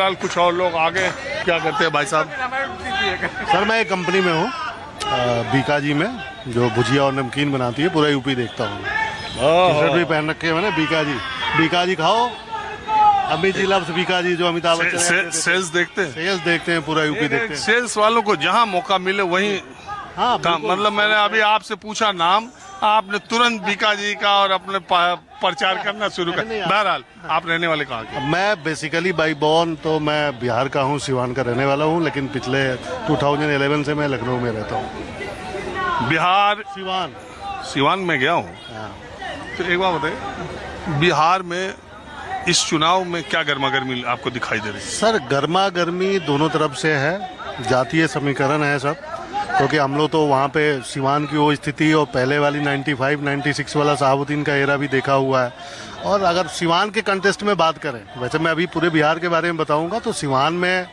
फिलहाल कुछ और लोग आगे क्या करते हैं भाई साहब? सर मैं एक कंपनी में हूँ बीकाजी में, जो भुजिया और नमकीन बनाती है। पूरा यूपी देखता हूँ। टी-शर्ट भी पहन रखे हैं मैंने। बीकाजी खाओ, अमित जी लव्स बीकाजी, जो अमिताभ बच्चन सेल्स देखते हैं। सेल्स देखते हैं, पूरा यूपी देखते हैं। सेल्स वालों को जहाँ मौका मिले वहीं हाँ काम। मतलब मैंने अभी आपसे पूछा नाम, आपने तुरंत बीकाजी का और अपने प्रचार करना शुरू कर। बहरहाल आप रहने वाले कहाँ के? मैं बेसिकली बाई बॉर्न तो मैं बिहार का हूँ, सिवान का रहने वाला हूँ, लेकिन पिछले 2011 से मैं लखनऊ में रहता हूँ। बिहार सिवान में गया हूँ। हाँ। तो एक बात बताइए, बिहार में इस चुनाव में क्या गर्मा गर्मी आपको दिखाई दे रही है? सर गर्मा गर्मी दोनों तरफ से है, जातीय समीकरण है सब। क्योंकि हम लोग तो वहाँ पे सिवान की वो स्थिति और पहले वाली 95-96 वाला शहाबुद्दीन का एरा भी देखा हुआ है। और अगर सिवान के कंटेस्ट में बात करें, वैसे मैं अभी पूरे बिहार के बारे में बताऊंगा, तो सिवान में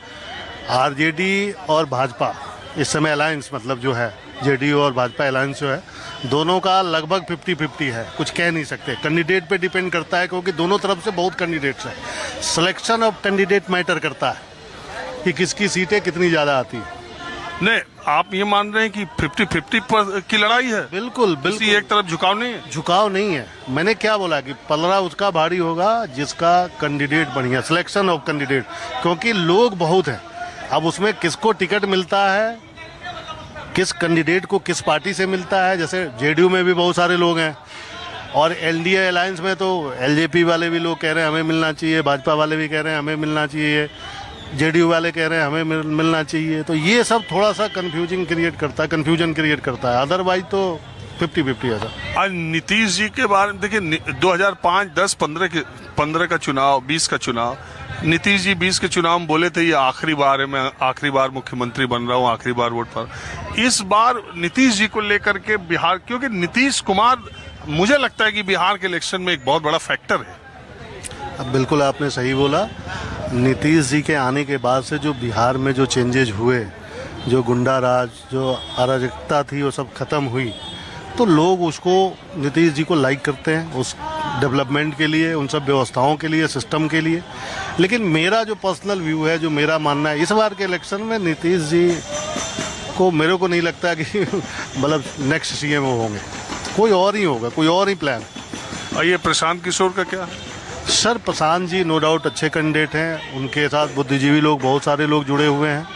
आरजेडी और भाजपा इस समय अलायंस, मतलब जो है जेडीयू और भाजपा अलायंस जो है, दोनों का लगभग 50-50 है। कुछ कह नहीं सकते, कैंडिडेट पे डिपेंड करता है, क्योंकि दोनों तरफ से बहुत कैंडिडेट्स हैं। सिलेक्शन ऑफ कैंडिडेट मैटर करता है कि किसकी सीटें कितनी ज़्यादा आती है। नहीं, आप ये मान रहे हैं कि 50-50 की लड़ाई है? बिल्कुल किसी एक तरफ झुकाव नहीं है? झुकाव नहीं है। मैंने क्या बोला कि पलड़ा उसका भारी होगा जिसका कैंडिडेट बढ़िया, सिलेक्शन ऑफ कैंडिडेट, क्योंकि लोग बहुत हैं। अब उसमें किसको टिकट मिलता है, किस कैंडिडेट को किस पार्टी से मिलता है। जैसे जेडीयू में भी बहुत सारे लोग हैं, और एनडीए अलायंस में तो एलजेपी वाले भी लोग कह रहे हैं हमें मिलना चाहिए, भाजपा वाले भी कह रहे हैं हमें मिलना चाहिए, जेडीयू वाले कह रहे हैं हमें मिलना चाहिए। तो ये सब थोड़ा सा कंफ्यूजन क्रिएट करता है। अदरवाइज तो 50-50 है सर। आज नीतीश जी के बारे में देखिए, 2005, 10, 15 का चुनाव, 20 का चुनाव, नीतीश जी 20 के चुनाव में बोले थे ये आखिरी बार है, मैं आखिरी बार मुख्यमंत्री बन रहा हूँ, आखिरी बार वोट पर। इस बार नीतीश जी को लेकर के बिहार, क्योंकि नीतीश कुमार मुझे लगता है कि बिहार के इलेक्शन में एक बहुत बड़ा फैक्टर है। अब बिल्कुल आपने सही बोला। नीतीश जी के आने के बाद से जो बिहार में जो चेंजेज हुए, जो गुंडा राज, जो अराजकता थी, वो सब खत्म हुई। तो लोग उसको, नीतीश जी को लाइक करते हैं, उस डेवलपमेंट के लिए, उन सब व्यवस्थाओं के लिए, सिस्टम के लिए। लेकिन मेरा जो पर्सनल व्यू है, जो मेरा मानना है, इस बार के इलेक्शन में नीतीश जी को, मेरे को नहीं लगता कि मतलब नेक्स्ट सीएम वो होंगे। कोई और ही होगा, कोई और ही प्लान। और ये प्रशांत किशोर का क्या? Sir Prashant ji no doubt अच्छे कैंडिडेट हैं, उनके साथ बुद्धिजीवी लोग, बहुत सारे लोग जुड़े हुए हैं।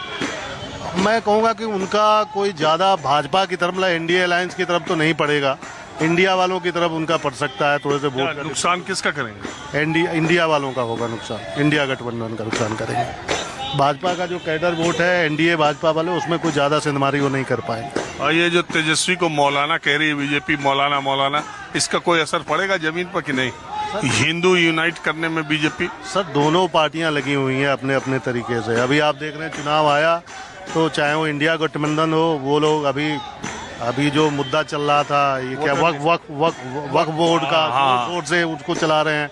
मैं कहूँगा कि उनका कोई ज़्यादा भाजपा की तरफ, एनडीए अलायंस की तरफ तो नहीं पड़ेगा। इंडिया वालों की तरफ उनका पड़ सकता है, थोड़े से वोट। नुकसान किसका करेंगे? इंडिया वालों का होगा नुकसान, इंडिया गठबंधन का नुकसान करेंगे। भाजपा का जो कैडर वोट है, एनडीए भाजपा वाले, उसमें कोई ज़्यादा सिंधमारी वो नहीं कर पाएंगे। और ये जो तेजस्वी को मौलाना कह रही है बीजेपी, मौलाना, इसका कोई असर पड़ेगा जमीन पर कि नहीं? हिंदू यूनाइट करने में बीजेपी? सर दोनों पार्टियां लगी हुई हैं अपने अपने तरीके से। अभी आप देख रहे हैं चुनाव आया, तो चाहे वो इंडिया गठबंधन हो, वो लोग अभी जो मुद्दा चल रहा था, ये क्या वक्फ बोर्ड का, बोर्ड से उसको चला रहे हैं।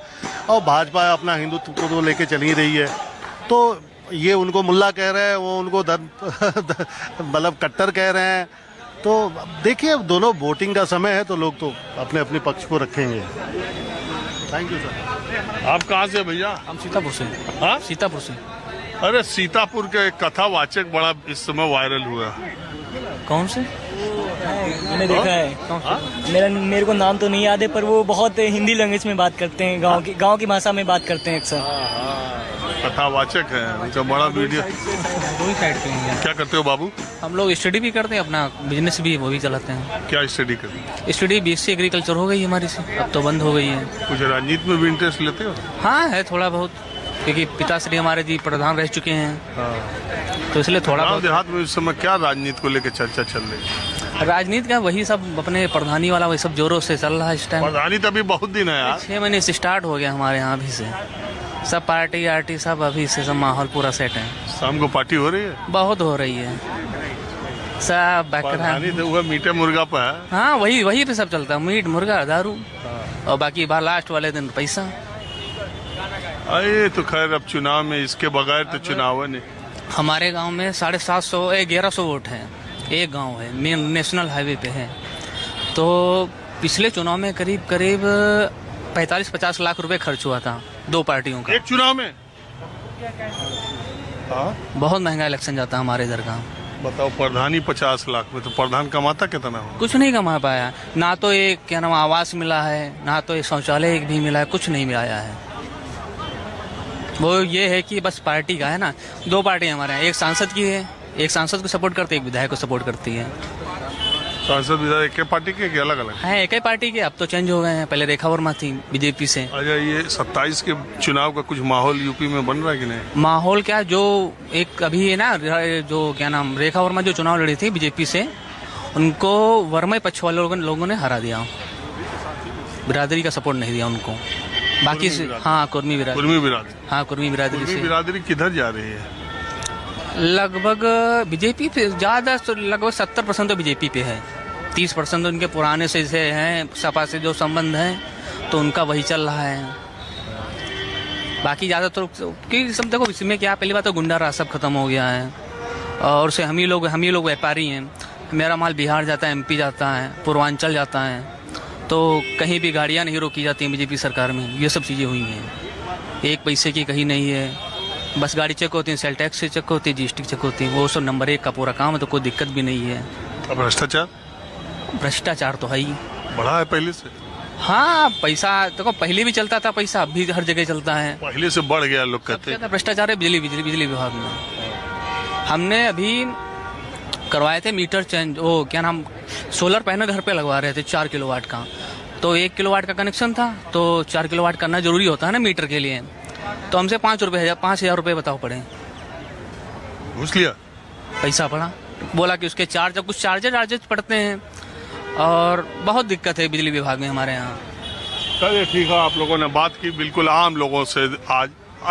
और भाजपा अपना हिंदुत्व को तो लेके चल ही रही है। तो ये उनको मुल्ला कह रहे हैं, वो उनको मतलब कट्टर कह रहे हैं। तो देखिए, दोनों वोटिंग का समय है, तो लोग तो अपने अपने पक्ष को रखेंगे। Thank you sir. आप कहाँ से भैया? हम सीतापुर से। हाँ, सीतापुर से। अरे सीतापुर का एक कथावाचक बड़ा इस समय वायरल हुआ। कौन से? मैंने देखा है। कौन से? मेरे को नाम तो नहीं याद है, पर वो बहुत हिंदी लैंग्वेज में बात करते हैं, गांव की भाषा में बात करते हैं अक्सर। कथावाचक है, उनका बड़ा वीडियो। दो ही साइड पे हैं। क्या करते हो बाबू? हम लोग स्टडी भी करते हैं, अपना बिजनेस भी वो भी चलाते हैं। क्या स्टडी करते हैं? स्टडी बीएससी एग्रीकल्चर हो गई हमारी से, अब तो बंद हो गई है। कुछ राजनीति में भी इंटरेस्ट लेते हो? हाँ है थोड़ा बहुत, क्योंकि पिताश्री हमारे जी प्रधान रह चुके हैं। तो इसलिए थोड़ा बहुत। देहात में इस समय क्या राजनीति को लेकर चर्चा चल रही है? राजनीति का वही सब, अपने प्रधानी वाला वही सब जोरों से चल रहा है इस टाइम। प्रधानी तो अभी बहुत दिन है यार, 6 महीने से स्टार्ट हो गया हमारे यहाँ अभी से। सब पार्टी आर्टी सब अभी से, सब माहौल पूरा सेट है। शाम को पार्टी हो रही है? बहुत हो रही है सब। प्रधानी तो वह मीठे मुर्गा पे है। हाँ वही पे सब चलता है, मीट मुर्गा दारू, और बाकी बाहर लास्ट वाले दिन पैसा। अरे तो खैर, अब चुनाव में इसके बगैर तो चुनाव है नहीं। हमारे गांव में 750 1100 वोट है, एक गांव है, मेन नेशनल हाईवे पे है। तो पिछले चुनाव में करीब 45-50 लाख रुपए खर्च हुआ था 2 पार्टियों का। एक चुनाव में हाँ बहुत महंगा इलेक्शन जाता है हमारे इधर का। बताओ, प्रधान ही 50 लाख में, तो प्रधान कमाता कितना हो? कुछ नहीं कमा पाया, ना तो एक क्या नाम आवास मिला है, ना तो एक शौचालय एक भी मिला है, कुछ नहीं मिलाया है। वो ये है कि बस पार्टी का है ना, दो पार्टी हमारे यहाँ, एक सांसद की है, एक सांसद को सपोर्ट करती है, एक विधायक को सपोर्ट करती है। सांसद विधायक एक ही पार्टी के अलग अलग? है एक ही पार्टी के, अब तो चेंज हो गए हैं, पहले रेखा वर्मा थी बीजेपी से। अच्छा, ये 27 के चुनाव का कुछ माहौल यूपी में बन रहा है कि नहीं? माहौल क्या, जो एक अभी है ना, जो क्या नाम रेखा वर्मा जो चुनाव लड़ी थी बीजेपी से, उनको वर्मा पक्ष वाले लोगों ने हरा दिया, बिरादरी का सपोर्ट नहीं दिया उनको। बाकी से हाँ कुर्मी बिरादरी, हाँ कुर्मी बिरादरी से। बिरादरी किधर जा रही है? लगभग बीजेपी पे ज्यादा, लगभग 70% तो बीजेपी पे है, 30% उनके पुराने से हैं, सपा से जो संबंध है तो उनका वही चल रहा है। बाकी ज्यादातर क्योंकि सब देखो, इसमें क्या, पहली बात तो गुंडा राज सब खत्म हो गया है, और से हम ही लोग व्यापारी हैं। मेरा माल बिहार जाता है, MP जाता है, पूर्वांचल जाता है, तो कहीं भी गाड़ियां नहीं रोकी जाती हैं बीजेपी सरकार में। ये सब चीज़ें हुई हैं, एक पैसे की कहीं नहीं है, बस गाड़ी चेक होती है, सेल टैक्स से चेक होती है, GST चेक होती है, वो सब नंबर 1 का पूरा काम है, तो कोई दिक्कत भी नहीं है। भ्रष्टाचार? भ्रष्टाचार तो है ही, बढ़ा है पहले से? हाँ पैसा देखो, पहले भी चलता था पैसा, अब भी हर जगह चलता है। पहले से बढ़ गया, लोग कहते हैं। भ्रष्टाचार है बिजली विभाग में। हमने अभी करवाए थे मीटर चेंज, वो क्या नाम, सोलर पैनल घर पे लगवा रहे थे 4 किलोवाट का, तो 1 किलोवाट का कनेक्शन था, तो 4 किलोवाट करना जरूरी होता है ना मीटर के लिए, तो हमसे 5,000 रुपये बताओ पड़े। घूस लिया? पैसा पड़ा, बोला कि उसके कुछ चार्जेस पड़ते हैं, और बहुत दिक्कत है बिजली विभाग में हमारे यहाँ। चलिए ठीक है, आप लोगों ने बात की बिल्कुल आम लोगों से आज।